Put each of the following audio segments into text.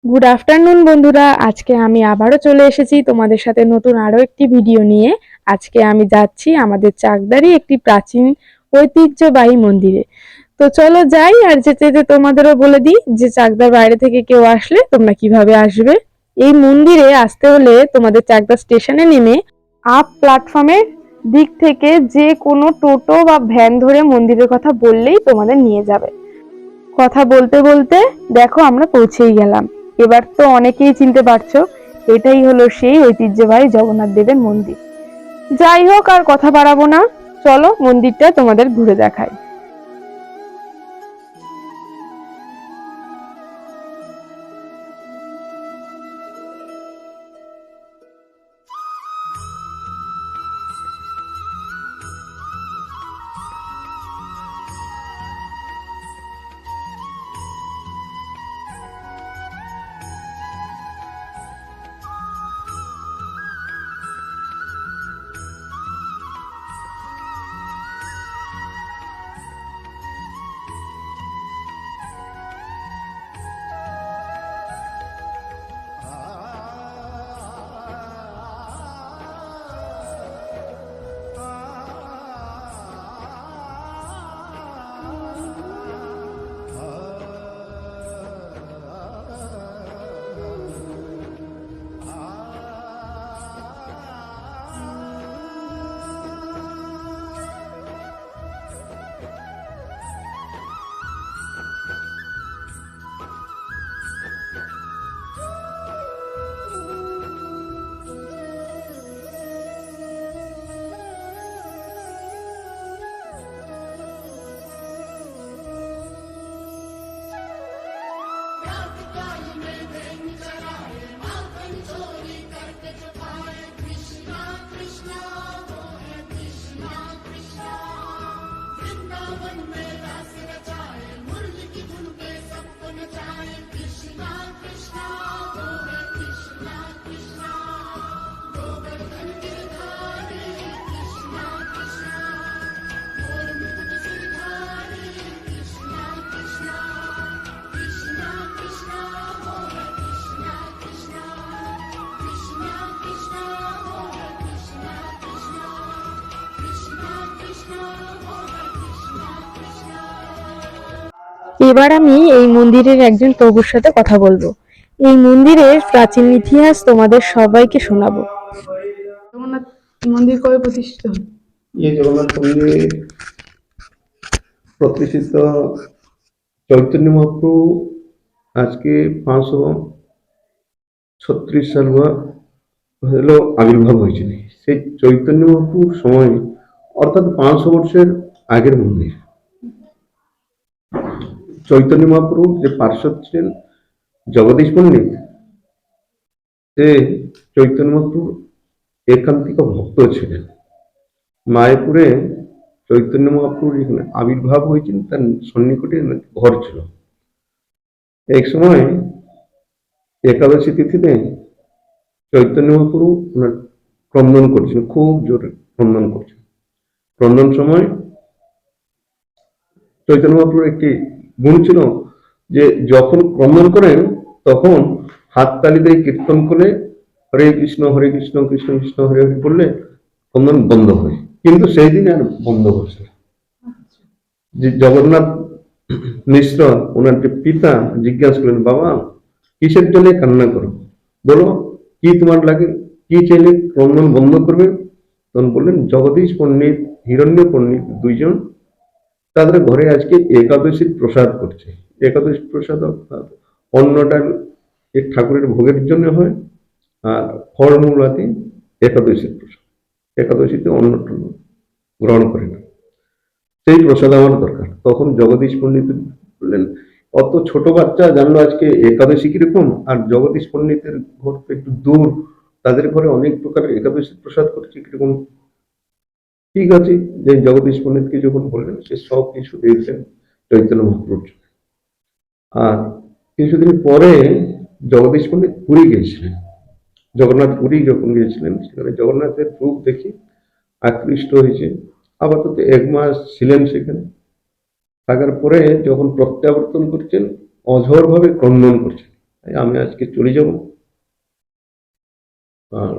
Good afternoon বন্ধুরা, আজকে আমি আবারও চলে এসেছি তোমাদের সাথে নতুন আরো একটি ভিডিও নিয়ে। আজকে আমি যাচ্ছি আমাদের চাকদারই একটি প্রাচীন ঐতিহ্যবাহী মন্দিরে। তো চলো যাই, আর যেতে যেতে তোমাদেরও বলে দিই যে চাকদার বাইরে থেকে কেউ আসলে তোমরা কিভাবে আসবে। এই মন্দিরে আসতে হলে তোমাদের চাকদা স্টেশনে নেমে আপ প্ল্যাটফর্মের দিক থেকে যে কোনো টোটো বা ভ্যান ধরে মন্দিরের কথা বললেই তোমাদের নিয়ে যাবে। কথা বলতে বলতে দেখো আমরা পৌঁছেই গেলাম। এবার তো অনেকেই চিনতে পারছো, এটাই হলো সেই ঐতিহ্যবাহী জগন্নাথ দেবের মন্দির। যাই হোক, আর কথা বাড়াবো না, চলো মন্দিরটা তোমাদের ঘুরে দেখাই। এবার আমি এই মন্দিরের একজন প্রভুর সাথে কথা বলবো। এই মন্দিরের প্রাচীন ইতিহাস তোমাদের সবাইকে শোনাবো। জগন্নাথ মন্দির কবে প্রতিষ্ঠিত হল? জগন্নাথ মন্দির প্রতিষ্ঠিত চৈতন্য মহাপ্রভু আজকে 536 সাল হলো আবির্ভাব হয়েছিল। সেই চৈতন্য মহাপ্রভুর সময়, অর্থাৎ 500 বছরের আগের মন্দির। চৈতন্য মহাপ্রভু যে পার্শ্বদ ছিলেন জগদীশ পণ্ডিত, সে চৈতন্য মহাপ্রভুর একান্তিক ভক্ত ছিলেন। মায়াপুরে চৈতন্য মহাপ্রভুর যেখানে আবির্ভাব হয়েছিল তার সন্নিকটে ঘর ছিল। এক সময় একাদশী তিথিতে চৈতন্য মহাপ্রভু ওনার ক্রন্দন করছেন, খুব জোরে ক্রন্দন করছেন। ক্রন্দন সময় চৈতন্য মহাপ্রভুর একটি গুণ ছিল যে যখন ক্রন্দন করেন তখন হাততালি দিয়ে কীর্তন করে হরে কৃষ্ণ কৃষ্ণ কৃষ্ণ হরে হরে বললে ক্রন্দন বন্ধ হয়। কিন্তু সেই দিন আর বন্ধ হচ্ছে। যে জগন্নাথ মিশ্র ওনার যে পিতা জিজ্ঞাসা করলেন, বাবা কিসের জন্য কান্না করো, বলো কি তোমার লাগে, কি চাইলে ক্রন্দন বন্ধ করবে? তখন বললেন জগদীশ পণ্ডিত, হিরণ্য পণ্ডিত দুইজন তাদের ঘরে আজকে একাদশীর প্রসাদ করছে। একাদশী প্রসাদ অর্থাৎ অন্নটা এই ঠাকুরের ভোগের জন্য হয়, আর ফলমূলাতে একাদশীর প্রসাদ। একাদশীতে অন্নটা গ্রহণ করে না, সেই প্রসাদ আমার দরকার। তখন জগদীশ পণ্ডিত বললেন, অত ছোট বাচ্চা জানলো আজকে একাদশী কিরকম, আর জগদীশ পণ্ডিতের ঘর তো একটু দূর, তাদের ঘরে অনেক প্রকারের একাদশী প্রসাদ করছে কিরকম। ঠিক আছে, যে জগদীশ পণ্ডিতকে যখন বললেন, সে সব কিছু দিয়েছেন চৈতন্য মহাপ্রভুর। আর কিছুদিন পরে জগদীশ পণ্ডিত পুরী গিয়েছিলেন। জগন্নাথ পুরী যখন গিয়েছিলেন, সেখানে জগন্নাথের রূপ দেখে আকৃষ্ট হয়েছে। আপাতত 1 মাস ছিলেন সেখানে। থাকার পরে যখন প্রত্যাবর্তন করছেন, অঝোর ভাবে ক্রন্দন করছেন। তাই আমি আজকে চলে যাব। আর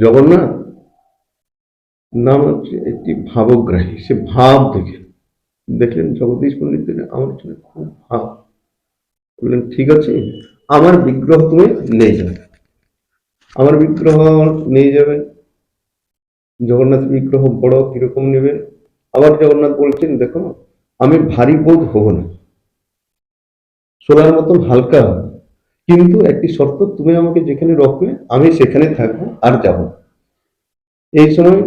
জগন্নাথ নাম হচ্ছে একটি ভাবগ্রাহী, সে ভাব দেখলেন জগদীশ পণ্ডিত আমার জন্য খুব ভাব, বললেন ঠিক আছে আমার বিগ্রহ তুমি নিয়ে যাবে, আমার বিগ্রহ নিয়ে যাবে। জগন্নাথ বিগ্রহ বড় কিরকম নেবেন? আবার জগন্নাথ বলছেন দেখো আমি ভারী বোধ হব না, সোলার মতন হালকা হবে, কিন্তু একটি শর্ত, তুমি আমাকে যেখানে রাখবে আমি সেখানে থাকবো আর যাব। এই সময়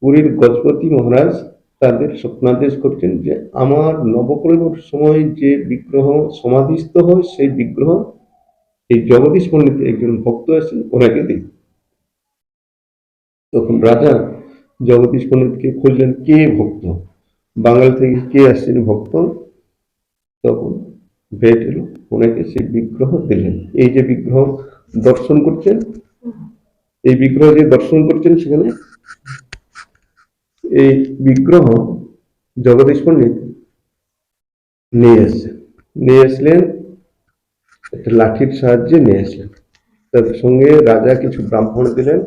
পুরীর গজপতি মহারাজ তাদের স্বপ্নাদেশ করছেন যে আমার নবকলেবর সময় যে বিগ্রহ সমাধিস্থ হয় সেই বিগ্রহ এই জগদীশ পণ্ডিত একজন ভক্ত আছেন ওনাকে দিন। তখন রাজা জগদীশ পণ্ডিতকে খুঁজলেন কে ভক্ত, বাঙাল থেকে কে আসছেন ভক্ত। তখন ভেট এলো, ওনাকে সেই বিগ্রহ দিলেন। এই যে বিগ্রহ দর্শন করছেন, এই বিগ্রহ যে দর্শন করছেন সেখানে এই বিগ্রহ জগদীশ পণ্ডিত নিয়ে আসলেন একটা লাঠির সাহায্যে নিয়ে আসলেন। তার সঙ্গে রাজা কিছু ব্রাহ্মণ দিলেন,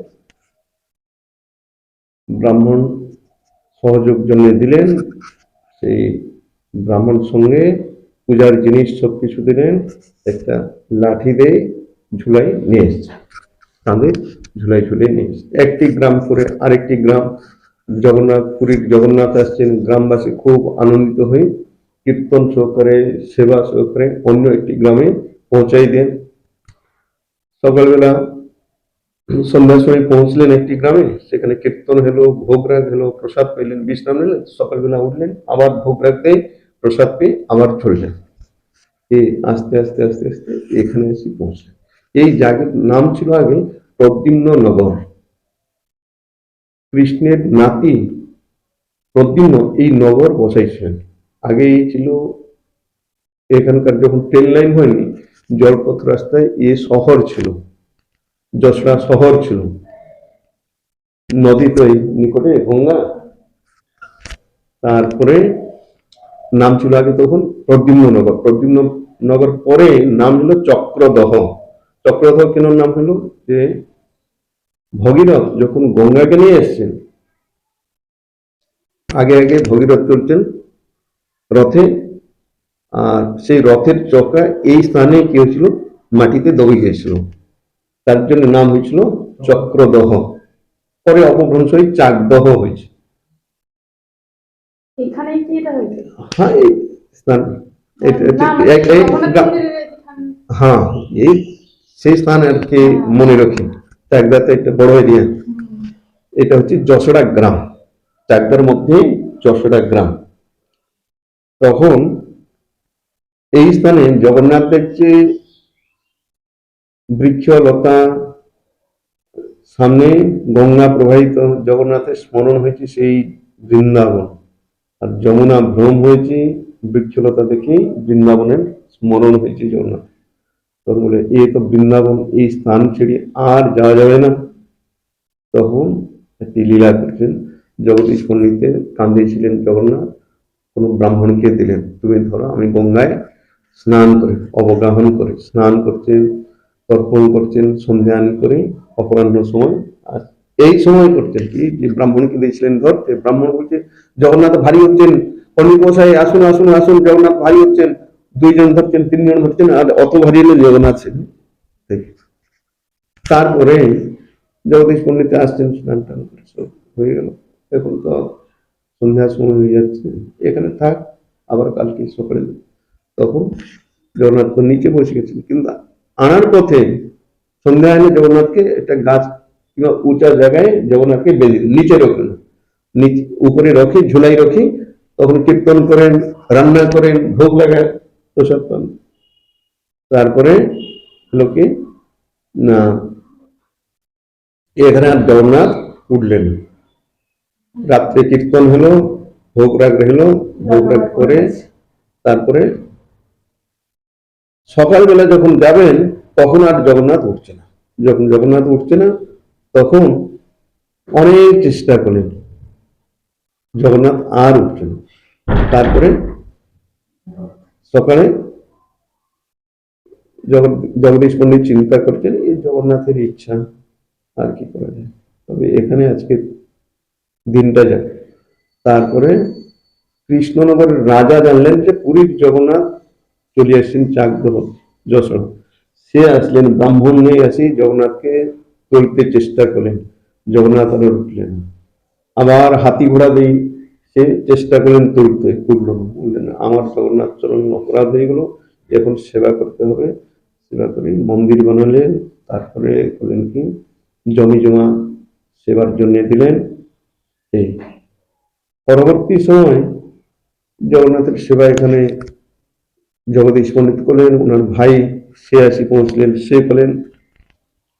ব্রাহ্মণ সহযোগ জন্য দিলেন। সেই ব্রাহ্মণ সঙ্গে পূজার জিনিস সবকিছু দিলেন, একটা লাঠি দিয়ে ঝুলাই নিয়ে এসছে, কাঁধে ঝুলাই ঝুলিয়ে নিয়ে এসছে। একটি গ্রাম করে আরেকটি গ্রাম, জগন্নাথ পুরীর জগন্নাথ আসছেন, গ্রামবাসী খুব আনন্দিত হয়ে কীর্তন সহকারে সেবা সহকারে অন্য একটি গ্রামে পৌঁছাই দেন। সকালবেলা সন্ধ্যার সময় পৌঁছলেন একটি গ্রামে, সেখানে কীর্তন হলো, ভোগরাগ হলো, প্রসাদ পেলেন, বিশ্রাম নিলেন, সকালবেলা উঠলেন আবার ভোগরাগ দিয়ে প্রসাদ পেয়ে আবার চললেন। এই আস্তে আস্তে আস্তে আস্তে এখানে এসে পৌঁছলেন। এই জায়গার নাম ছিল আগে প্রদ্যুম্ন নগর। কৃষ্ণের নাতি প্রদ্যুম্ন এই নগর বসাইছিলেন। আগে এই ছিল এখানকার, যখন ট্রেন লাইন হয়নি, জলপথ রাস্তায় এ শহর ছিল, যশোরা শহর ছিল, নদী তো এই নিকটে গঙ্গা। তারপরে নাম ছিল আগে তখন প্রদ্যুম্ন নগর, প্রদ্যুম্ন নগর পরে নাম হলো চক্রদহ। চক্রদহ কেন নাম হলো? যে ভগীরথ যখন গঙ্গাকে নিয়ে এসছেন, আগে আগে ভগীরথ চলছেন রথে, আর সেই রথের চক্রা এই স্থানে কি হয়েছিল, মাটিতে দবি গিয়েছিল, তার জন্য নাম হয়েছিল চক্রদহ। পরে অপভ্রংশ হয়ে চাকদহ হয়েছে। এখানে কি এটা হয়েছে? হ্যাঁ এই স্থান, হ্যাঁ এই সেই স্থান আর কি মনে রাখি। চাকদাতে একটা বড় এরিয়া, এটা হচ্ছে যশোরা গ্রাম, চাকদার মধ্যে যশোরা গ্রাম। তখন এই স্থানে জগন্নাথ দেখছে বৃক্ষ লতা, সামনে গঙ্গা প্রবাহিত, জগন্নাথের স্মরণ হয়েছে সেই বৃন্দাবন, আর যমুনা ভ্রম হয়েছে বৃক্ষলতা দেখে বৃন্দাবনের স্মরণ হয়েছে জগন্নাথ। তখন বলে এ তো বৃন্দাবন, এই স্থান ছেড়ে আর যাওয়া যাবে না। তখন একটি লীলা করছেন, জগদীশ পণ্ডিতের কাঁধে ছিলেন জগন্নাথ, কোন ব্রাহ্মণকে দিলেন, তুমি ধরো আমি গঙ্গায় স্নান করে অবগাহন করে স্নান করছেন, তর্পণ করছেন, সন্ধ্যায়ন করে অপরাহ্ন সময়। আর এই সময় করছেন কি, যে ব্রাহ্মণকে দিয়েছিলেন ধরতে, ব্রাহ্মণ বলছে জগন্নাথ ভারী হচ্ছেন, পণ্ডিত মশাই আসুন আসুন আসুন, জগন্নাথ ভারী হচ্ছেন, দুইজন ধরছেন তিনজন ধরছেন, আর অত ভারী হলে জগন্নাথ ছিলেন। তারপরে জগদীশ পণ্ডিত আসছেন, স্নান টান করে সব হয়ে গেল। এখন তো সন্ধ্যার সময় হয়ে যাচ্ছে, এখানে থাক, আবার কালকে সকালে। তখন জগন্নাথ তো নিচে বসে গেছেন, কিন্তু আনার পথে সন্ধ্যা এনে জগন্নাথকে একটা গাছ কিংবা উঁচা জায়গায় জগন্নাথকে বেঁধে নিচে রাখেন, নিচে উপরে রখি ঝুলাই রখি, তখন কীর্তন করেন, রান্না করেন, ভোগ লাগায়, প্রসাদ পান। তারপরে লোকে না এখানে আর জগন্নাথ উঠলেন, রাত্রে কীর্তন হলো, ভোগ রাগ রইল, ভোগ রাগ করে তারপরে সকালবেলা যখন যাবেন তখন আর জগন্নাথ উঠছে না। যখন জগন্নাথ উঠছে না তখন অনেক চেষ্টা করলেন, জগন্নাথ আর উঠছে না। তারপরে সকালে জগদীশ পণ্ডিত চিন্তা করছেন এই জগন্নাথের ইচ্ছা, আর কি করা যায়, তবে এখানে আজকে দিনটা যাক। তারপরে কৃষ্ণনগরের রাজা জানলেন যে পুরীর জগন্নাথ চলে আসছেন চাকদহ যশোর। সে আসলেন ব্রাহ্মণ নিয়ে আসি জগন্নাথকে তুলতে চেষ্টা করলেন, জগন্নাথ আর উঠলেন না। আবার হাতি ঘোড়া দিয়ে সে চেষ্টা করলেন তুলতে, তুলল না, বললেন আমার জগন্নাথ চরণ অপরাধ হয়ে গেল, এখন সেবা করতে হবে। সেবা করে মন্দির বানালেন, তারপরে করলেন কি জমি জমা সেবার জন্য দিলেন। এই পরবর্তী সময় জগন্নাথের সেবা এখানে জগদীশ পণ্ডিত করলেন, ওনার ভাই সে আসি পৌঁছলেন, সে করলেন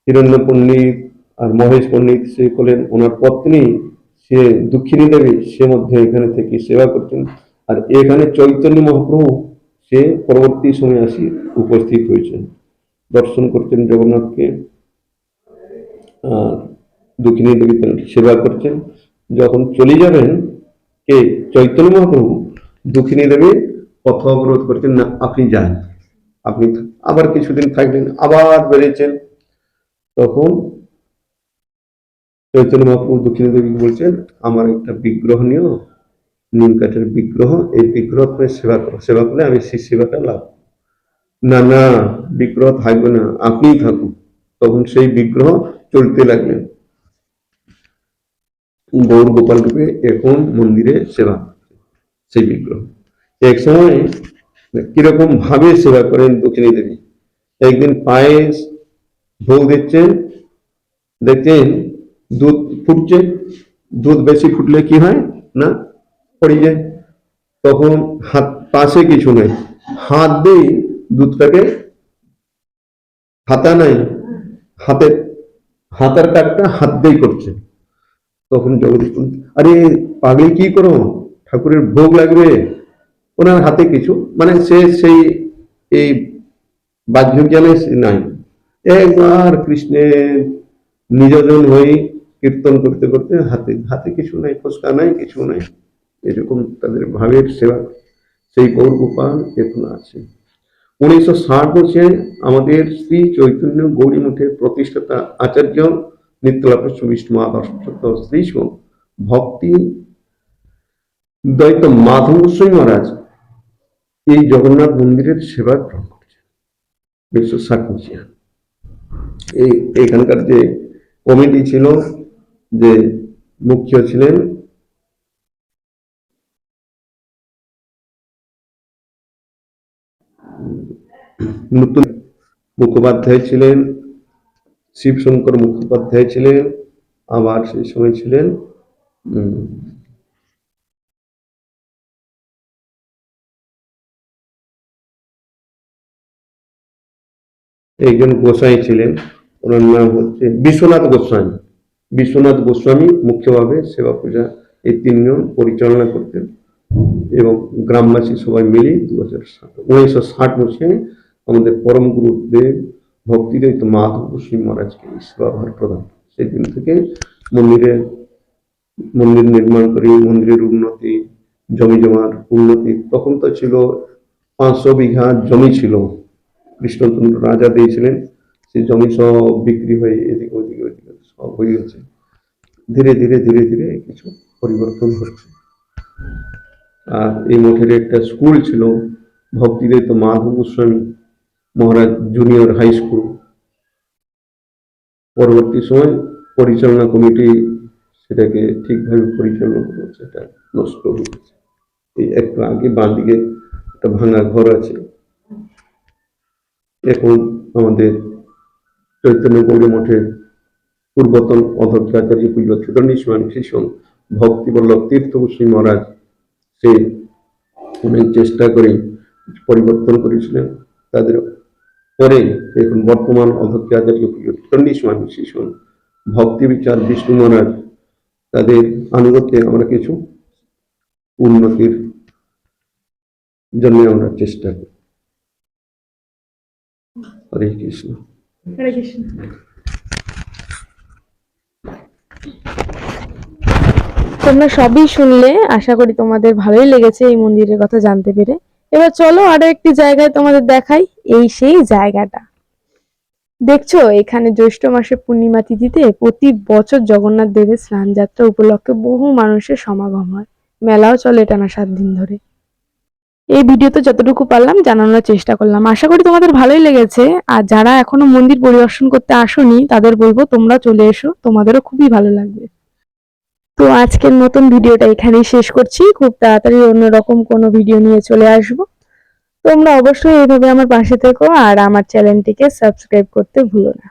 হিরণ্য পণ্ডিত আর মহেশ পণ্ডিত, সে করলেন ওনার পত্নী, সে দুঃখিনী দেবী, সে মধ্যে এখানে থেকে সেবা করছেন। আর এখানে চৈতন্য মহাপ্রভু সে পরবর্তী সময় আসি উপস্থিত হয়েছেন, দর্শন করছেন জগন্নাথকে, আর দুঃখিনী দেবী সেবা করছেন। যখন চলে যাবেন কে চৈতন্য মহাপ্রভু, দুঃখিনী দেবী পথ অবরোধ করছেন, না আপনি যান, আপনি আবার কিছুদিন থাকলেন, আবার বেরিয়েছেন। তখন চৈতন্য মহাপ্রভু দক্ষিণী দেবী বলছেন আমার একটা বিগ্রহ নিও, নিম কাঠের বিগ্রহ, এই বিগ্রহ তুমি সেবা করো, সেবা করলে আমি সেই সেবাটা লাভ। না না, বিগ্রহ থাকবে না, আপনিই থাকুন। তখন সেই বিগ্রহ চলতে লাগলেন, গৌর গোপাল রূপে এখন মন্দিরে সেবা সেই বিগ্রহ। এক সময় কিরকম ভাবে সেবা করেন দক্ষিণী দেবী, একদিন পায়ে ভোগ দিচ্ছেন, দেখছেন দুধ ফুটছে, দুধ বেশি ফুটলে কি হয় না পড়ে যায়, তখন হাত পাশে কিছু নেই, হাত দিয়ে দুধটাকে, হাতা নাই, হাতের হাতার কাজটা হাত দিয়ে করছে। তখন জগদীশ আরে পাগলি কি করো, ঠাকুরের ভোগ লাগবে। ওনার হাতে কিছু মানে সে সেই এই বাহ্য জ্ঞানে নাই, একবার কৃষ্ণের নিজজন হয়ে কীর্তন করতে করতে হাতে হাতে কিছু নাই, ফসকা নাই, কিছু নাই, এরকম তাদের ভাবের সেবা সেই গৌর গোপাল এখন আছে। 1960 বছরে আমাদের শ্রী চৈতন্য গৌরী মঠের প্রতিষ্ঠাতা আচার্য নিত্যলাভ বিষ্ণু আদর্শ শ্রী ভক্তি দ্বৈত মাধব গোস্বামী মহারাজ এই জগন্নাথ মন্দিরের সেবা গ্রহণ করেছেন 1960 মসিহা। এই এখানকার যে কমিটি ছিল, যে মুখ্য ছিলেন নতুন মুখোপাধ্যায় ছিলেন, শিবশঙ্কর মুখোপাধ্যায় ছিলেন, আবার সেই সময় ছিলেন একজন গোসাই ছিলেন, ওনার নাম হচ্ছে বিশ্বনাথ গোস্বামী। বিশ্বনাথ গোস্বামী মুখ্যভাবে সেবা পূজা এই তিনজন পরিচালনা করতেন, এবং গ্রামবাসী সবাই মিলে 1960 মসিহায় আমাদের পরম গুরুদেব ভক্তিদ্বৈত মাধব গোস্বামী মহারাজকে সেবাভার প্রদান। সেই দিন থেকে মন্দির নির্মাণ করি, মন্দিরের উন্নতি, জমি জমার উন্নতি। তখন তো ছিল 500 বিঘা জমি ছিল, কৃষ্ণচন্দ্র রাজা দিয়েছিলেন, সেই জমি সব বিক্রি হয়ে এদিকে ওদিকে ওদিকে সব হয়ে গেছে। ধীরে ধীরে ধীরে ধীরে কিছু পরিবর্তন হচ্ছে। আর এই মঠের একটা স্কুল ছিল ভক্তিদ্বৈত মাধব গোস্বামী মহারাজ জুনিয়র হাই স্কুল। পরবর্তী সময় পরিচালনা কমিটি সেটাকে ঠিকভাবে পরিচালনা করলো, সেটা নষ্ট হয়ে গেছে। এই একটু আগে বাঁ দিকে একটা ভাঙা ঘর আছে। এখন আমাদের চৈতন্য গৌরী মঠের পূর্বতন অধ্যক্ষ আচার্য পূজ্য চুদণ্ডীশ্বর শিষ্য ভক্তিবল্লভ তীর্থ গোস্বামী মহারাজ সে অনেক চেষ্টা করে পরিবর্তন করেছিলেন। তাদের পরে এখন বর্তমান অধ্যক্ষ আচার্য পূজ্য চণ্ডীশ্বর শিষ্য ভক্তি বিচার বিষ্ণু মহারাজ, তাদের আনুগত্যে আমরা কিছু উন্নতির জন্য আমরা চেষ্টা করি। হরে কৃষ্ণ। হরে কৃষ্ণ। তোমরা সবই শুনলে, আশা করি তোমাদের ভালোই লেগেছে এই মন্দিরের কথা জানতে পেরে। এবার চলো আরো একটি জায়গায় তোমাদের দেখাই, এই সেই জায়গাটা। দেখছো এখানে জ্যৈষ্ঠ মাসের পূর্ণিমা তিথিতে প্রতি বছর জগন্নাথ দেবের স্নান যাত্রা উপলক্ষে বহু মানুষের সমাগম হয়। মেলাও চলে টানা 7 দিন ধরে। এই ভিডিওতে যতটুকু পারলাম জানানোর চেষ্টা করলাম, আশা করি তোমাদের ভালোই লেগেছে। আর যারা এখনো মন্দির পরিদর্শন করতে আসোনি তাদের বলবো তোমরা চলে এসো, তোমাদেরও খুবই ভালো লাগবে। তো আজকের নতুন ভিডিওটা এখানেই শেষ করছি, খুব তাড়াতাড়ি অন্যরকম কোনো ভিডিও নিয়ে চলে আসবো। তোমরা অবশ্যই এইভাবে আমার পাশে থেকো আর আমার চ্যানেলটিকে সাবস্ক্রাইব করতে ভুলো না।